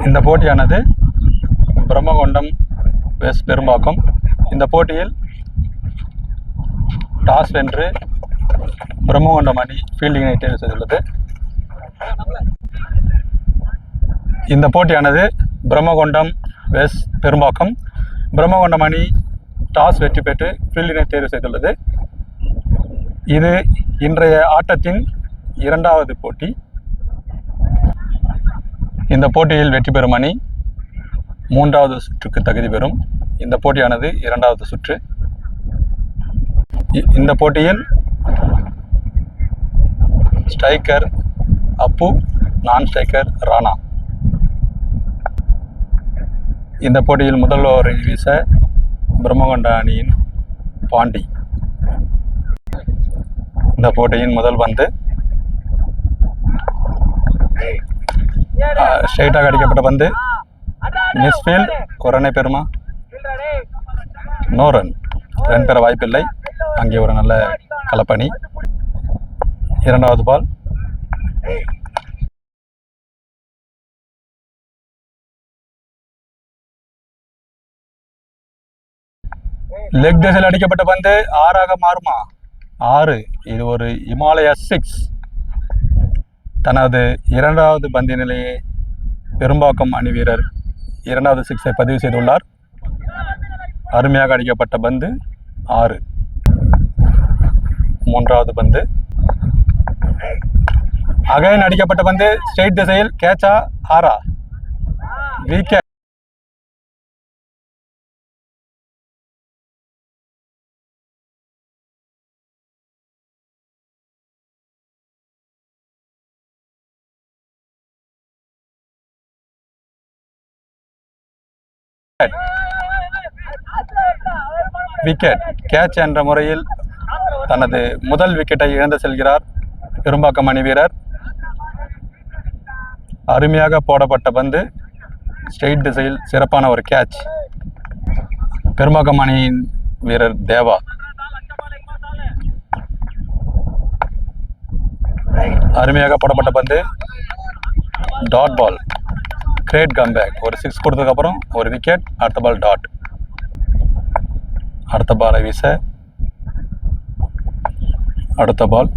இந்த போட்டியானது பிரம்மகொண்டம் வெஸ் பெரும்பாக்கம். இந்த போட்டியில் டாஸ் வென்று பிரம்மகொண்டம் அணி ஃபீல்டிங்கை தேர்வு செய்துள்ளது. இந்த போட்டியானது பிரம்மகொண்டம் வெஸ் பெரும்பாக்கம். பிரம்மகொண்டம் அணி டாஸ் வெற்றி பெற்று ஃபீல்டிங்கை தேர்வு செய்துள்ளது. இது இன்றைய ஆட்டத்தின் இரண்டாவது போட்டி. இந்த போட்டியில் வெற்றி பெறும் அணி மூன்றாவது சுற்றுக்கு தகுதி பெறும். இந்த போட்டியானது இரண்டாவது சுற்று. இந்த போட்டியில் ஸ்ட்ரைக்கர் அப்பு, நான் ஸ்ட்ரைக்கர் ராணா. இந்த போட்டியில் முதல் ஓவரை வீச பிரம்மகொண்ட அணியின் பாண்டி. இந்த போட்டியின் முதல் பந்து ஸ்ட்ரைட்டாக அடிக்கப்பட்ட பந்து, மிஸ்ஃபீல்ட். ஒரு ரன்னை பெறுமா? No run. ரன் பெற வாய்ப்பில்லை. அங்கே ஒரு நல்ல களப்பணி. இரண்டாவது பால். லெக் திசையில் அடிக்கப்பட்ட பந்து ஆறாக மாறுமா? 6. இது ஒரு இமாலயா 6. தனது இரண்டாவது பந்தினிலேயே பெரும்பாக்கம் அணி வீரர் இரண்டாவது 6ஐ பதிவு செய்துள்ளார். அருமையாக அடிக்கப்பட்ட பந்து 6. மூன்றாவது பந்து அகைன் அடிக்கப்பட்ட பந்து ஸ்ட்ரெயிட் திசையில். கேட்சா ஆரா? விக்கெட். விக்கெட். கேட்ச் என்ற முறையில் தனது முதல் விக்கெட்டை இழந்து செல்கிறார் பெரும்பாக்கம் அணி வீரர். அருமையாக போடப்பட்ட பந்து ஸ்ட்ரெயிட் திசையில். சிறப்பான ஒரு கேட்ச். பெரும்பாக்கம் அணியின் வீரர் தேவா. அருமையாக போடப்பட்ட பந்து டாட் பால். Great comeback. ஒரு 6 கொடுத்ததுக்கப்புறம் ஒரு விக்கெட். அடுத்த பால் டாட். அடுத்த பாலை வீச அடுத்த பால்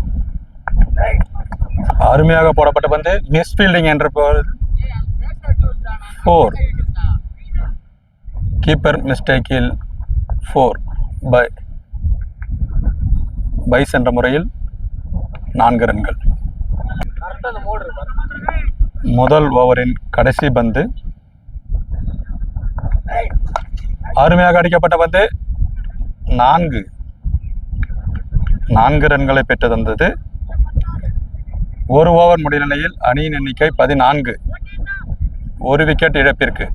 அருமையாக போடப்பட்ட பந்து மிஸ்ஃபீல்டிங் என்ற 4. கீப்பர் மிஸ்டேக்கில் 4 பைஸ் என்ற முறையில் 4 ரன்கள். முதல் ஓவரின் கடைசி பந்து அருமையாக அடிக்கப்பட்ட பந்து 4 ரன்களை பெற்று தந்தது. ஒரு ஓவர் முடிந்த நிலையில் அணியின் எண்ணிக்கை 14. ஒரு விக்கெட் இழப்பிற்கு.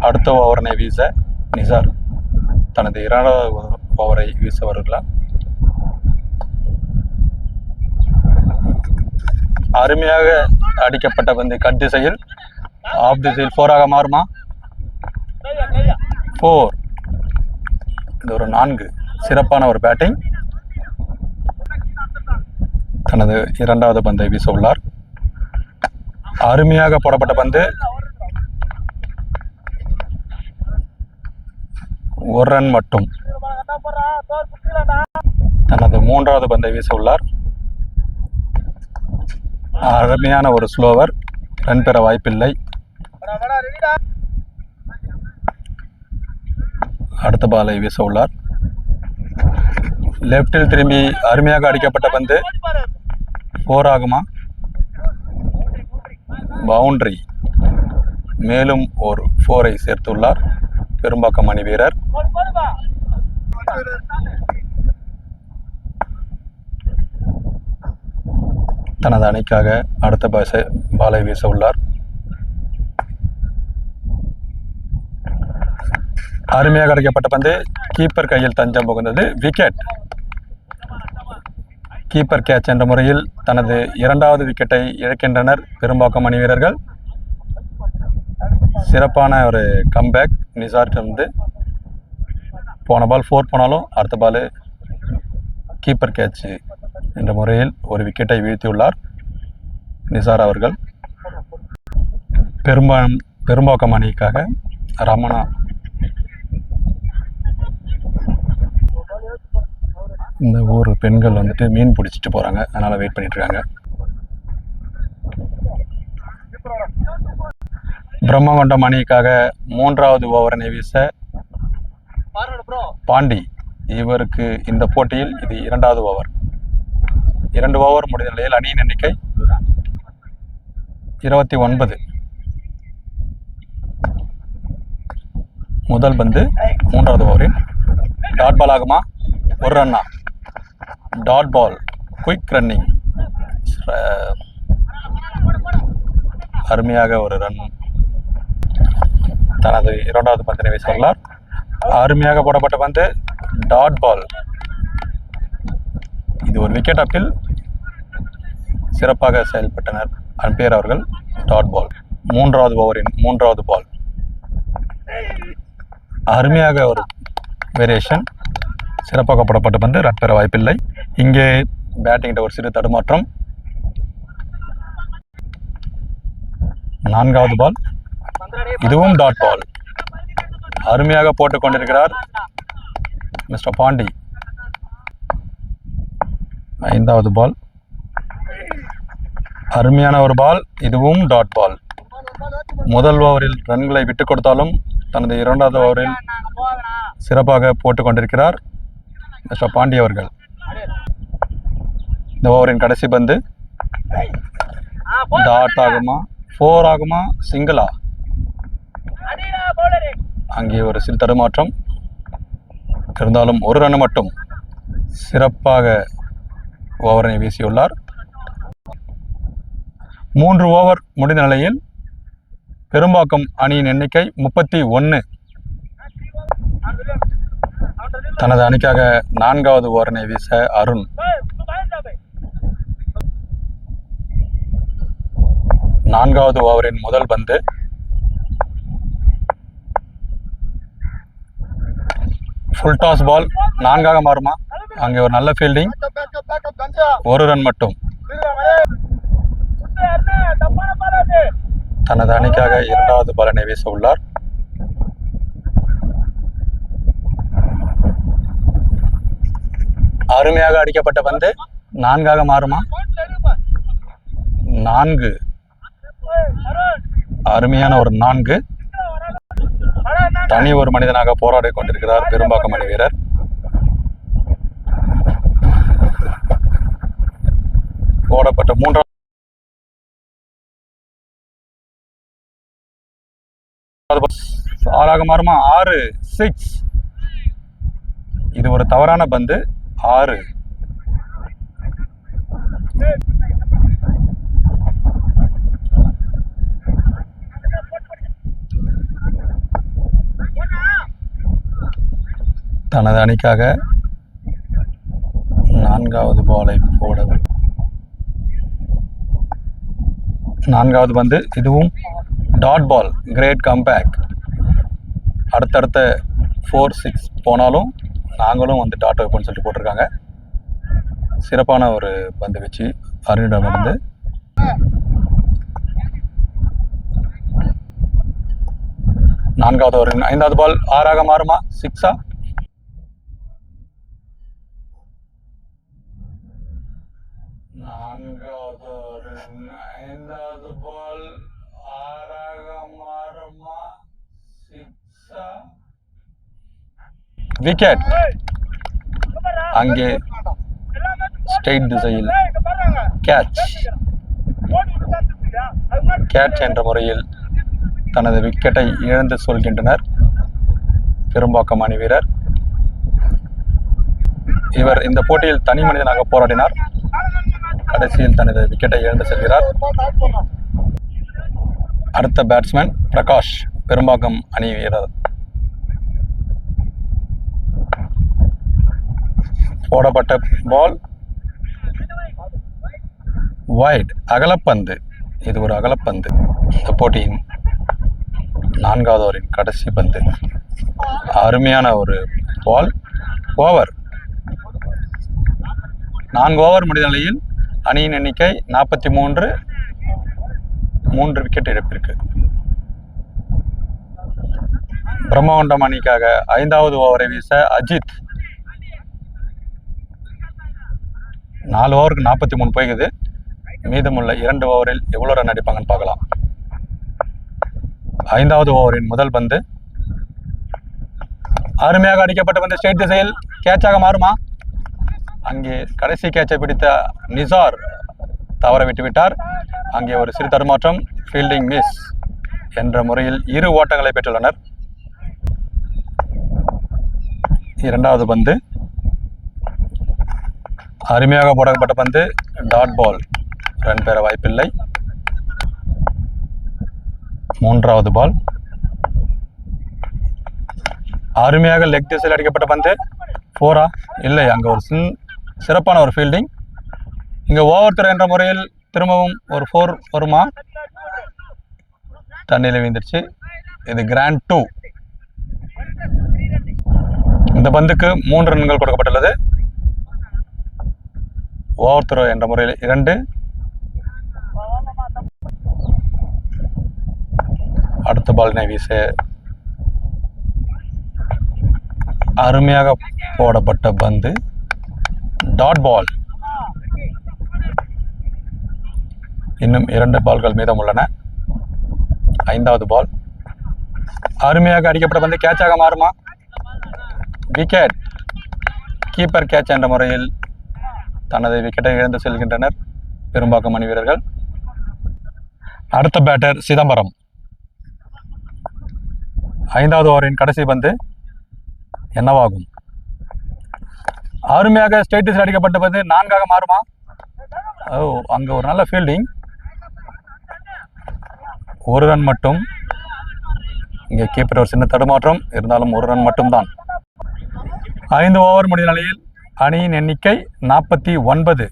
அடுத்த ஓவரனை வீச நிசார் தனது இரண்டாவது ஓவரை வீச வருகிறார். அருமையாக அடிக்கப்பட்ட பந்து கட் திசையில். ஆஃப் திசையில் 4ஆக மாறுமா? 4. இது ஒரு 4. சிறப்பான ஒரு பேட்டிங். தனது இரண்டாவது பந்தை வீச உள்ளார். அருமையாக போடப்பட்ட பந்து 1 ரன் மட்டும். தனது மூன்றாவது பந்தை வீச உள்ளார். அருமையான ஒரு ஸ்லோவர். ரன் பெற வாய்ப்பில்லை. அடுத்த பாலை வீச உள்ளார். லெப்டில் திரும்பி அருமையாக அடிக்கப்பட்ட பந்து 4 ஆகுமா? பவுண்டரி. மேலும் ஒரு 4ஐ சேர்த்துள்ளார் பெரும்பாக்கம் அணி வீரர். தனது அணிக்காக அடுத்த பாலை வீச உள்ளார். அருமையாக அடிக்கப்பட்ட பந்து கீப்பர் கையில் தஞ்சம் புகுந்தது. விக்கெட். கீப்பர் கேட்ச் என்ற முறையில் தனது இரண்டாவது விக்கெட்டை இழக்கின்றனர் பெரும்பாக்கம் அணி வீரர்கள். சிறப்பான ஒரு கம்பேக் நிசார்ட்டிருந்து. போன பால் 4 போனாலும் அடுத்த பால் கீப்பர் கேட்ச் என்ற முறையில் ஒரு விக்கெட்டை வீழ்த்தியுள்ளார் நிசார் அவர்கள். பெரும்பாக்கம் அணிக்காக ரமணா. இந்த ஊர் பெண்கள் வந்துட்டு மீன் பிடிச்சிட்டு போகிறாங்க, அதனால் வெயிட் பண்ணிட்டுருக்காங்க. பிரம்மகொண்டம் அணிக்காக 3வது ஓவரனை வீச பாண்டி. இவருக்கு இந்த போட்டியில் இது 2வது ஓவர். 2 ஓவர் முடிந்த நிலையில் அணியின் எண்ணிக்கை 29. முதல் பந்து 3வது ஓவரில் டாட் பால் ஆகுமா? ஒரு ரன்னா. டாட் பால், குயிக் ரன்னிங், அருமையாக ஒரு ரன். தனது 2வது பந்தினை வீசியுள்ளார். அருமையாக போடப்பட்ட பந்து டாட் பால். இது ஒரு விக்கெட் அப்பில் சிறப்பாக செயல்பட்டனர் அம்பையர் அவர்கள். Dot ball. 3வது ஓவரின் 3வது பால். அருமையாக ஒரு வேரியேஷன். சிறப்பாக போடப்பட்ட பந்து, ரன் பெற வாய்ப்பில்லை. இங்கே பேட்டிங்கிட்ட ஒரு சிறு தடுமாற்றம். 4வது பால். இதுவும் டாட் பால். அருமையாக போட்டுக் கொண்டிருக்கிறார் மிஸ்டர் பாண்டி. 5வது பால். அருமையான ஒரு பால். இதுவும் டாட் பால். முதல் ஓவரில் ரன்களை விட்டுக் கொடுத்தாலும் தனது 2வது ஓவரில் சிறப்பாக போட்டுக் கொண்டிருக்கிறார் மிஸ்டர் பாண்டி அவர்கள். இந்த ஓவரின் கடைசி பந்து டாட் ஆகுமா, 4 ஆகுமா, சிங்கிளா? அங்கே ஒரு சிறு தடுமாற்றம் இருந்தாலும் ஒரு ரன் மட்டும் சிறப்பாக ஓவரை வீசியுள்ளார். 3 ஓவர் முடிந்த நிலையில் பெரும்பாக்கம் அணியின் எண்ணிக்கை 31. தனது அணிக்காக 4வது ஓவரினை வீச அருண். 4வது ஓவரின் முதல் பந்து ஃபுல் டாஸ் பால். 4ஆக மாறுமா? அங்கே ஒரு நல்ல ஃபீல்டிங், ஒரு ரன் மட்டும். தனது அணிக்காக 2வது பாலினை வீச உள்ளார். அருமையாக அடிக்கப்பட்ட பந்து 4ஆக மாறுமா? 4. அருமையான ஒரு 4. தனி ஒரு மனிதனாக போராடி கொண்டிருக்கிறார் பெரும்பாக்கம் அணி வீரர். போடப்பட்ட 3வது 6ஆக மாறுமா? 6, 6. இது ஒரு தவறான பந்து. 6. தனது அணிக்காக 4வது பாலை போட 4வது பந்து. இதுவும் டாட் பால். Great comeback. அடுத்தடுத்த 4, 6 போனாலும் நாங்களும் வந்து டாட் வைப்போம்னு சொல்லிட்டு போட்டிருக்காங்க. சிறப்பான ஒரு பந்து வச்சு அருணிடமிருந்து. நான்காவது ஒரு 5வது பால் 6ஆக மாறுமா? 6ஆ? விக்கெட். அங்கே ஸ்ட்ரெயிட் திசையில் கேட்ச் என்ற முறையில் தனது விக்கெட்டை இழந்து சொல்கின்றனர் பெரும்பாக்கம் அணி வீரர். இவர் இந்த போட்டியில் தனி மனிதனாக போராடினார். கடைசியில் தனது விக்கெட்டை இழந்து செல்கிறார். அடுத்த பேட்ஸ்மேன் பிரகாஷ், பெரும்பாக்கம் அணி வீரர். போடப்பட்ட பால் வைட், அகலப்பந்து. இது ஒரு அகலப்பந்து. இந்த போட்டியின் 4வது ஓவரின் கடைசி பந்து. அருமையான ஒரு பால். ஓவர். 4 ஓவர் முடிந்த நிலையில் அணியின் எண்ணிக்கை 43. 3 விக்கெட் இழப்பிற்கு. பிரம்மகொண்டம் அணிக்காக 5வது ஓவரை வீச அஜித். 4 ஓவருக்கு 43 போய்க்குது. மீதமுள்ள 2 ஓவரில் எவ்வளோ ரன் அடிப்பாங்கன்னு பார்க்கலாம். 5வது ஓவரின் முதல் பந்து அருமையாக அடிக்கப்பட்ட பந்து ஸ்ட்ரெயிட் திசையில் கேட்சாக மாறுமா? அங்கே கடைசி கேட்சை பிடித்த நிசார் தவற விட்டுவிட்டார். அங்கே ஒரு சிறு தடுமாற்றம், ஃபீல்டிங் மிஸ் என்ற முறையில் 2 ஓட்டங்களை பெற்றுள்ளனர். 2வது பந்து அருமையாக போடப்பட்ட பந்து டாட் பால், ரன் பெற வாய்ப்பில்லை. 3வது பால் அருமையாக லெக் திசையில் அடிக்கப்பட்ட பந்து 4ஆ? இல்லை, அங்கே ஒரு சிறப்பான ஒரு ஃபீல்டிங். இங்கே ஓவர் த்ரோ என்ற முறையில் திரும்பவும் ஒரு 4 வருமா? தண்ணியில் வீழ்ந்துருச்சு. இது கிராண்ட் 2. இந்த பந்துக்கு 3 ரன்கள் கொடுக்கப்பட்டுள்ளது. ஓவர் த்ரோ என்ற முறையில் 2. அடுத்த பாலினை வீச அருமையாக போடப்பட்ட பந்து டாட் பால். இன்னும் 2 பால்கள் மீதம் உள்ளன. 5வது பால் அருமையாக அடிக்கப்பட்ட பந்து கேட்சாக மாறுமா? விக்கெட். கீப்பர் கேட்ச் என்ற முறையில் தனது விக்கெட்டை இழந்து செல்கின்றனர் பெரும்பாக்கம் அணி வீரர்கள். அடுத்த பேட்டர் சிதம்பரம். 5வது ஓவரின் கடைசி பந்து என்னவாகும்? அருமையாக ஸ்ட்ரெயிட் திசையில் அடிக்கப்பட்ட பந்து 4ஆக மாறுமா? அங்கே ஒரு நல்ல ஃபீல்டிங். 1 ரன் மட்டும். இங்கே கீப்பர் ஒரு சின்ன தடுமாற்றம், இருந்தாலும் 1 ரன் மட்டும்தான். 5 ஓவர் முடிந்த நிலையில் அணியின் எண்ணிக்கை 49.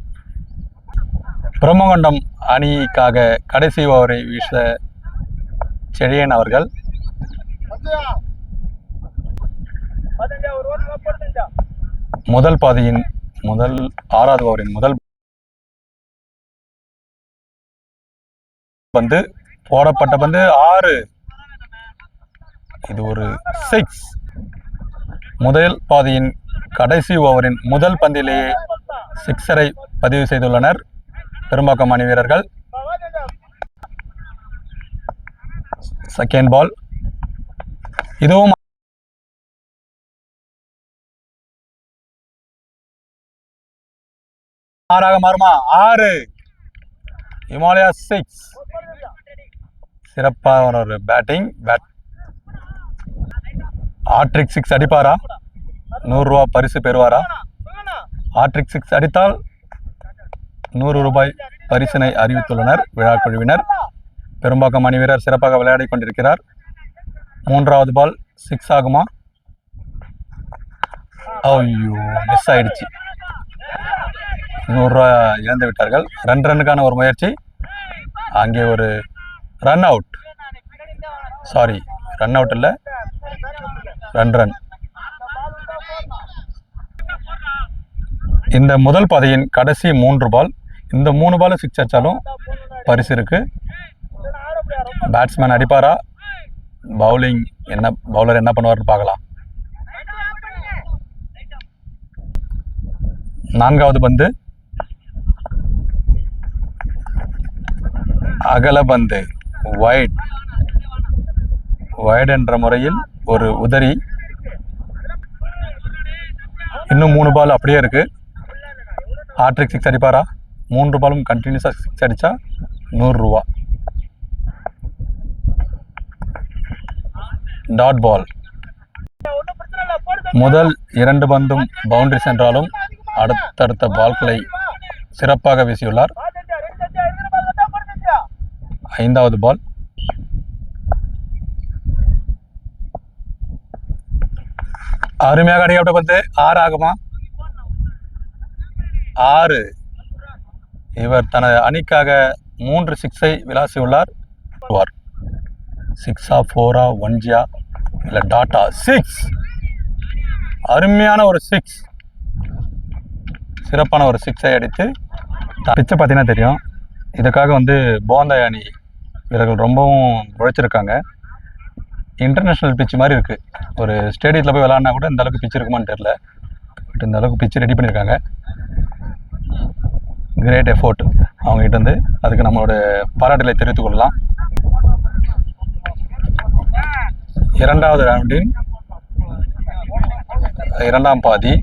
பிரம்மகொண்டம் அணிக்காக கடைசி ஓவரை வீச செழியன் அவர்கள். முதல் பாதியின் 6வது ஓவரின் முதல் பந்து போடப்பட்ட பந்து 6. இது ஒரு 6. முதல் பாதியின் கடைசி ஓவரின் முதல் பந்திலேயே 6-ஐ பதிவு செய்துள்ளனர் பெரும்பாக்கம் அணி வீரர்கள். செகண்ட் பால் இதுவும் 6ஆக மாறுமா? 6. ஹிமாலயா 6. சிறப்பான ஒரு பேட்டிங். ஹாட்ரிக் 6 அடிப்பாரா? 100 ரூபா பரிசு பெறுவாரா? ஹாட்ரிக் 6 அடித்தால் 100 ரூபாய் பரிசினை அறிவித்துள்ளனர் விழா குழுவினர். பெரும்பாக்கம் அணி வீரர் சிறப்பாக விளையாடி கொண்டிருக்கிறார். 3வது பால் 6 ஆகுமா? ஐயோ, மிஸ் ஆயிடுச்சு. 100 ரூபா இழந்து விட்டார்கள். 2 ரன்னுக்கான ஒரு முயற்சி. அங்கே ஒரு run out. Sorry, run out இல்லை, 2 ரன். இந்த முதல் பாதையின் கடைசி 3 பால். இந்த 3 பால் 6 அடித்தாலும் பரிசு இருக்கு. பேட்ஸ்மேன் அடிப்பாரா? பவுலர் என்ன பண்ணுவார்னு பார்க்கலாம். 4வது பந்து அகல பந்து, வைட் என்ற முறையில் ஒரு உதறி. இன்னும் 3 பால் அப்படியே இருக்கு. ஹாட்ரிக் 6 அடிப்பாரா? 3 பாலும் கண்டினியூஸாக 6 அடித்தா 100 ரூபா. Dot ball. முதல் 2 பந்தும் பவுண்டரி சென்றாலும் அடுத்தடுத்த பால்களை சிறப்பாக வீசியுள்ளார். 5வது பால் அருமையாக அடிக்கப்பட்ட பந்து 6 ஆகுமா? 6. இவர் தனது அணிக்காக 3 6-ஐ விளாசியுள்ளார். 6ஆ 4ஆ 1G-ஆ இல்லை டாட்டா? 6. அருமையான ஒரு 6, சிறப்பான ஒரு 6-ஐ அடித்து பிச்சை பார்த்தீங்கன்னா தெரியும். இதுக்காக போந்தாய் அணி வீரர்கள் ரொம்பவும் உழைச்சிருக்காங்க. இன்டர்நேஷ்னல் பிட்ச் மாதிரி இருக்குது. ஒரு ஸ்டேடியத்தில் போய் விளாட்னா கூட இந்த அளவுக்கு பிட்ச் இருக்குமான்னு தெரில. பட் இந்த அளவுக்கு பிட்ச் ரெடி பண்ணியிருக்காங்க. கிரேட் எஃபோர்ட் அவங்ககிட்ட வந்து. அதுக்கு நம்மளோட பாராட்டுகளை தெரிவித்துக் கொள்ளலாம். இரண்டாவது ரவுண்டின் இரண்டாம் பாதி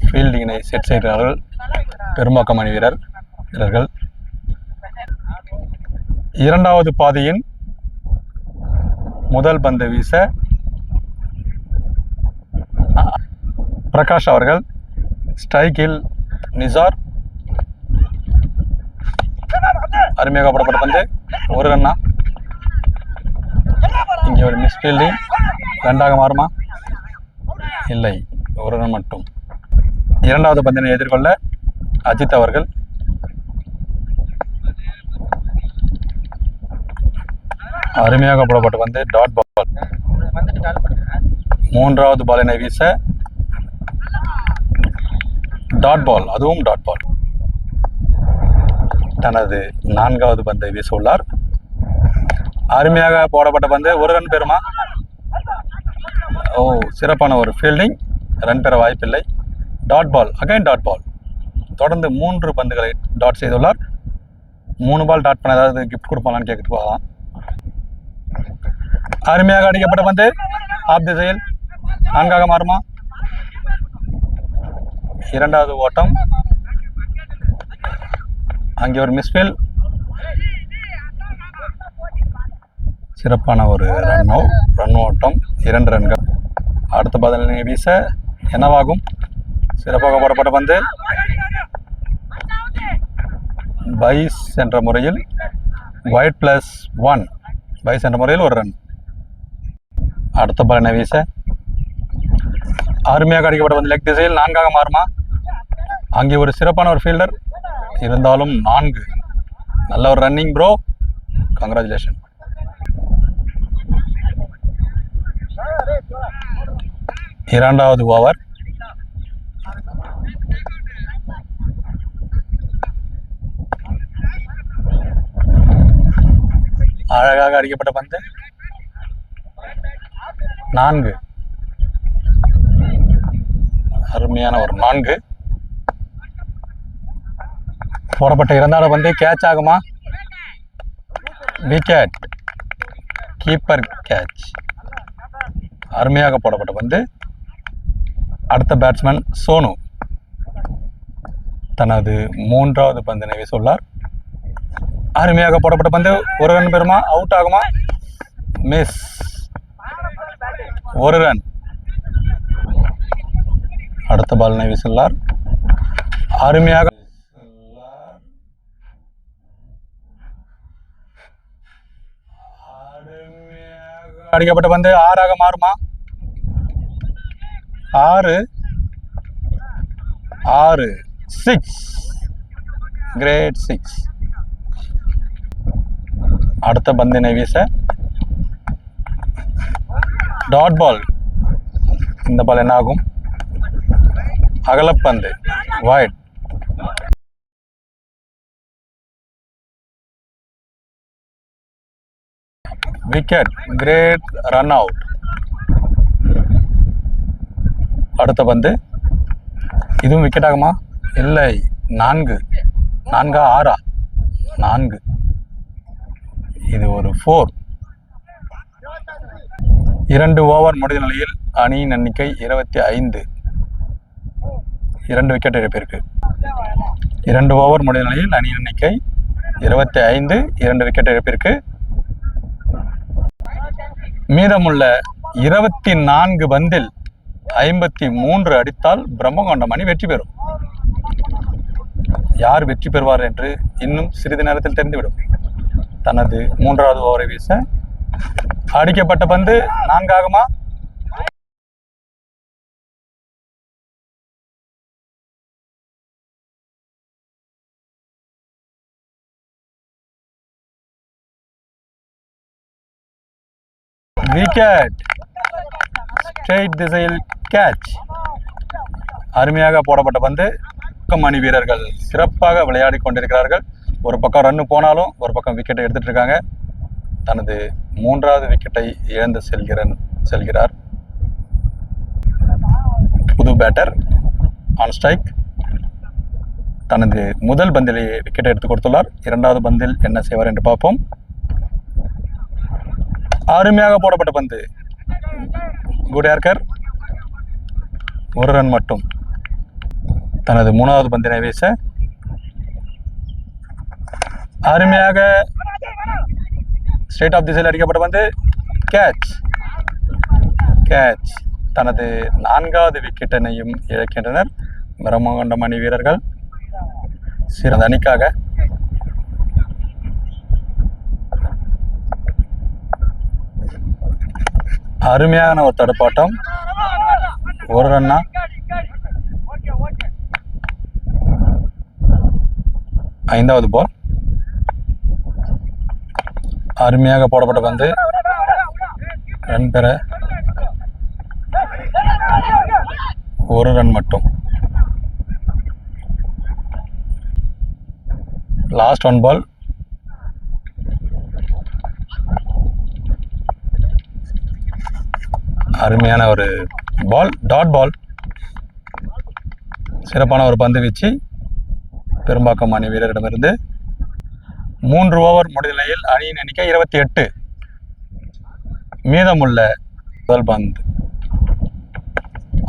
ஃபீல்டிங்கினை செட் செய்கிறார்கள் பெரும்பாக்கம் அணி வீரர்கள். இரண்டாவது பாதியின் முதல் பந்து வீச பிரகாஷ் அவர்கள் ஸ்ட்ரைக்கில் நிசார் அருமையாக போடப்பட்ட பந்து ஒரு ரன்னா. இங்கே ஒரு மிஸ் ஃபீல்டிங். ரெண்டாக மாறுமா? இல்லை, ஒரு ரன் மட்டும். இரண்டாவது பந்தினை எதிர்கொள்ள அஜித் அவர்கள் அருமையாக போடப்பட்ட பந்து டாட் பால். மூன்றாவது பாலினை வீச டாட் பால், அதுவும் டாட் பால். தனது நான்காவது பந்தை வீச உள்ளார். அருமையாக போடப்பட்ட பந்து ஒரு ரன் பெறுமா? ஓ, சிறப்பான ஒரு ஃபீல்டிங். ரன் பெற வாய்ப்பில்லை. Dot ball, again dot ball. தொடர்ந்து 3 பந்துகளை டாட் செய்துள்ளார். 3 பால் டாட் பண்ண ஏதாவது கிஃப்ட் கொடுப்பாங்கன்னு கேட்டுட்டு போகலாம். அருமையாக அடிக்கப்பட்ட பந்து ஆப் திசையில். 4ஆக மாறுமா? இரண்டாவது ஓட்டம். அங்கே ஒரு மிஸ்ஃபீல். சிறப்பான ஒரு ரன் ஓட்டம். 2 ரன்கள். அடுத்த பதிலை வீச என்னவாகும்? சிறப்பாக போடப்பட்ட பந்து பைஸ் என்ற முறையில் வைட் +1. பைஸ் என்ற முறையில் ஒரு ரன். அடுத்த பாலினை வீச அருமையாக அடிக்கப்பட்ட பந்து லெக் திசையில். 4ஆக மாறுமா? அங்கே ஒரு சிறப்பான ஒரு ஃபீல்டர் இருந்தாலும் 4. நல்ல ஒரு ரன்னிங் ப்ரோ, கங்க்ராச்சுலேஷன். இரண்டாவது ஓவர். அழகாக அடிக்கப்பட்ட பந்து 4. அருமையான ஒரு 4. போடப்பட்ட இரண்டாவது பந்து கேட்ச் ஆகுமா? Wicket, keeper catch. அருமையாக போடப்பட்ட பந்து. அடுத்த பேட்ஸ்மேன் சோனு தனது 3வது பந்தினை வீசுள்ளார். அருமையாக போடப்பட்ட பந்து ஒரு ரன் பெறுமா? அவுட் ஆகுமா? மிஸ், ஒரு ரன். அடுத்த பாலினை வீசுள்ளார். அருமையாக அடிக்கப்பட்ட பந்து 6ஆக மாறுமா? 6 6 கிரேட் 6. அடுத்த பந்தினை வீச டாட் பால். இந்த பால் என்ன ஆகும்? அகலப்பந்து, wide. Wicket, great run out. அடுத்த பந்து இதுவும் விக்கெட் ஆகுமா? இல்லை, 4. 4ஆ 6ஆ? 4. இது ஒரு 4. 2 ஓவர் முடிந்த நிலையில் அணியின் எண்ணிக்கை 25. 2 விக்கெட் இழப்பிற்கு. 2 ஓவர் முடிந்த நிலையில் அணியின் எண்ணிக்கை 25. 2 விக்கெட் இழப்பிற்கு. மீதமுள்ள 24 பந்தில் 53 அடித்தால் பிரம்மகொண்டம் அணி வெற்றி பெறும். யார் வெற்றி பெறுவார் என்று இன்னும் சிறிது நேரத்தில் தெரிந்துவிடும். தனது 3வது ஓவரை வீச அடிக்கப்பட்ட பந்து 4 ஆகுமா? விக்கெட், ஸ்ட்ரெயிட் திசையில் கேட்ச். அருமையாக போடப்பட்ட பந்து. அணி வீரர்கள் சிறப்பாக விளையாடி கொண்டிருக்கிறார்கள். ஒரு பக்கம் ரன்னு போனாலும் ஒரு பக்கம் விக்கெட்டை எடுத்துட்டு இருக்காங்க. தனது 3வது விக்கெட்டை இழந்து செல்கிறார். புது பேட்டர் ஆன் ஸ்ட்ரைக். தனது முதல் பந்திலேயே விக்கெட்டை எடுத்துக் கொடுத்துள்ளார். 2வது பந்தில் என்ன செய்வார் என்று பார்ப்போம். அருமையாக போடப்பட்ட பந்து. Good yorker. 1 ரன் மட்டும். தனது 3வது பந்தினை வீச அருமையாக ஸ்ட்ரெயிட் ஆஃப் திசையில் அடிக்கப்பட்ட பந்து. கேட்ச். தனது 4வது விக்கெட்டினையும் இழக்கின்றனர் பிரம்மகண்டம் அணி வீரர்கள். சிறந்த அணிக்காக அருமையான ஒரு தடுப்பாட்டம். 1 ரன்னா. ஐந்தாவது பால். அருமையாக போடப்பட்ட பந்து. ரன் பெற 1 ரன் மட்டும். லாஸ்ட் 1 பால். அருமையான ஒரு பால், டாட் பால். சிறப்பான ஒரு பந்து வீச்சு பெரும்பாக்கம் அணி வீரரிடமிருந்து. 3 ஓவர் முடிந்த நிலையில் அணியின் எண்ணிக்கை 28. மீதமுள்ள முதல் பந்து.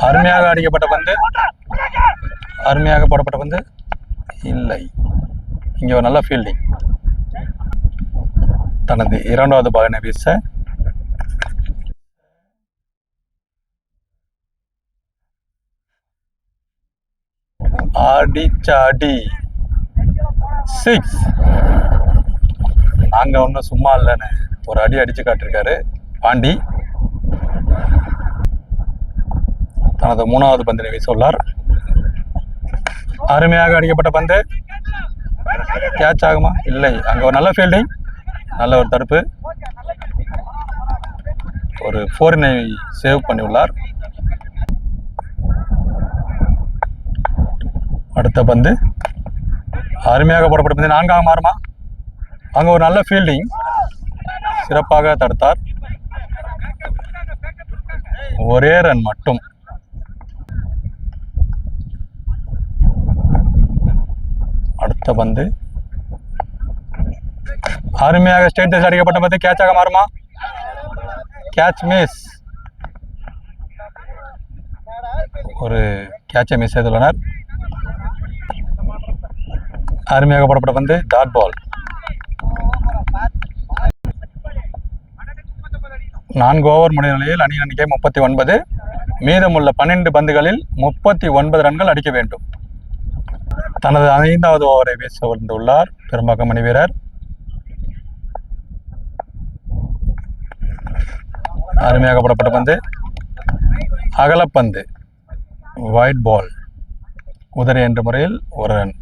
அருமையாக அடிக்கப்பட்ட பந்து. அருமையாக போடப்பட்ட பந்து. இல்லை, இங்கே ஒரு நல்ல ஃபீல்டிங். தனது 2வது பாலினை வீச அடிச்சாடி 6. நாங்க ஒன்றும் சும்மா இல்லைன்னு ஒரு அடி அடிச்சு காட்டிருக்காரு பாண்டி. தனது 3வது பந்தினை வீச உள்ளார். அருமையாக அடிக்கப்பட்ட பந்து. கேட்ச் ஆகுமா? இல்லை, அங்கே ஒரு நல்ல ஃபீல்டிங், நல்ல ஒரு தடுப்பு. ஒரு 4-னை சேவ் பண்ணியுள்ளார். அடுத்த பந்து. அருமையாக போடப்பட்ட பந்து 4ஆக மாறுமா? அங்கே ஒரு நல்ல ஃபீல்டிங், சிறப்பாக தடுத்தார். 1 ரன் மட்டும். அடுத்த பந்து. அருமையாக ஸ்ட்ரெயிட் திசை அடிக்கப்பட்ட பந்து. கேட்சாக மாறுமா? Catch miss. ஒரு கேட்சை மிஸ் செய்துள்ளனர். அருமையாக போடப்பட்ட பந்து. டாட் பால். 4 ஓவர் முடிந்த நிலையில் அணி எண்ணிக்கை 39. மீதமுள்ள 12 பந்துகளில் 39 ரன்கள் அடிக்க வேண்டும். தனது 5வது ஓவரை வீச வந்துள்ளார் பெரும்பாக்கம் அணி வீரர். அருமையாக போடப்பட்ட பந்து. அகலப்பந்து. White ball. உதறி என்ற முறையில் 1 ரன்.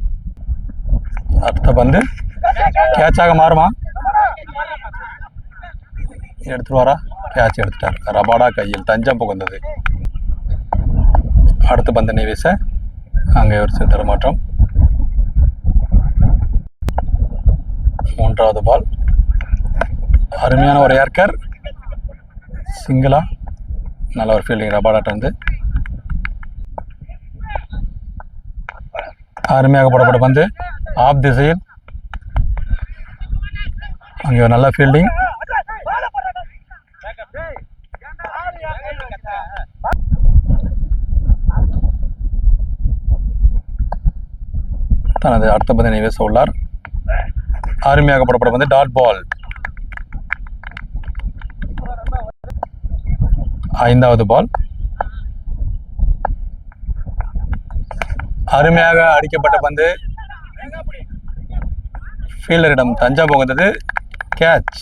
அடுத்த பந்து. கேட்சாக மாறுமா? எடுத்துருவாரா? கேட்ச் எடுத்துட்டார். ரபாடா கையில் தஞ்சம் புகுந்தது. அடுத்த பந்தினை வீச அங்கே ஒரு சிறு மாற்றம். 3வது பால். அருமையான ஒரு ஏர்க்கர். சிங்கிளா? நல்ல ஒரு ஃபீல்டிங் ரபாடாட்ட வந்து. அருமையாக போடப்பட்ட பந்து. ஆஃப் திசையில். அங்கே ஒரு நல்ல ஃபீல்டிங். தனது அடுத்த பந்தினை வீச உள்ளார். அருமையாக போடப்பட்ட பந்து. Dot ball. 5வது பால். அருமையாக அடிக்கப்பட்ட பந்து. ஃபீல்டரிடம் தஞ்சம் புகுந்தது. கேட்ச்.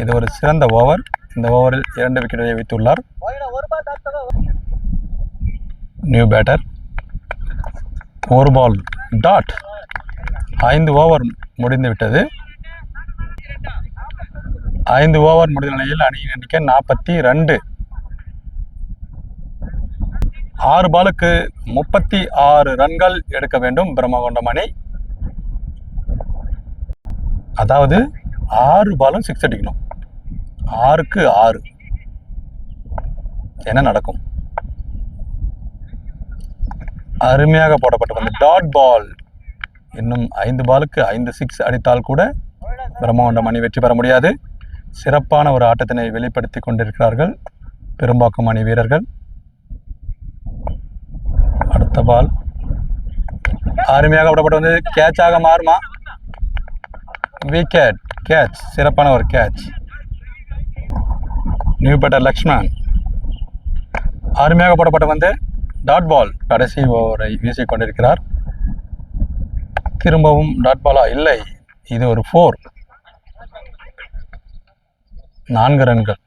இது ஒரு சிறந்த ஓவர். இந்த ஓவரில் 2 விக்கெட்டை வைத்துள்ளார். New batter. 1 ball. Dot. 5 over முடிந்து விட்டது. 5 ஓவர் முடிந்த நிலையில் அணியின் எண்ணிக்கை 42. 6 பாலுக்கு 36 ரன்கள் எடுக்க வேண்டும் பிரம்மகண்டம் அணி. அதாவது 6 பாலும் 6 அடிக்கணும். 6க்கு 6 என்ன நடக்கும்? அருமையாக போடப்பட்ட பந்து டாட் பால். இன்னும் 5 பாலுக்கு 5 6 அடித்தால் கூட பிரம்மாண்டம் அணி வெற்றி பெற முடியாது. சிறப்பான ஒரு ஆட்டத்தினை வெளிப்படுத்தி கொண்டிருக்கிறார்கள் பெரும்பாக்கம் அணி வீரர்கள். அடுத்த பால் அருமையாக விடப்பட்டு வந்து கேட்சாக மாறுமா? விக்கெட், கேட்ச், சிறப்பான ஒரு கேட்ச். நியூபெட்டர் லக்ஷ்மண் அருமையாக போடப்பட்ட வந்து டாட் பால். கடைசி ஓவரை வீசிக்கொண்டிருக்கிறார். திரும்பவும் டாட் பாலா? இல்லை, இது ஒரு 4. 4 ரன்கள்.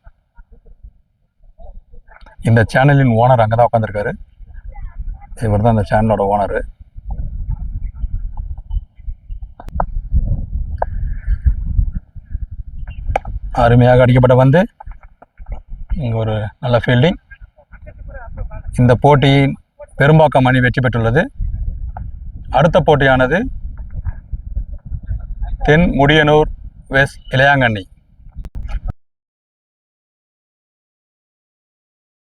இந்த சேனலின் ஓனர் அங்கே தான் உட்காந்துருக்காரு. இவர் தான் இந்த சேனலோட ஓனரு. அருமையாக அடிக்கப்பட்ட வந்து இங்கே ஒரு நல்ல ஃபீல்டிங். இந்த போட்டியின் பெரும்பாக்கம் அணி வெற்றி பெற்றுள்ளது. அடுத்த போட்டியானது தென் முடியனூர் வெஸ் இளையாங்கண்ணி.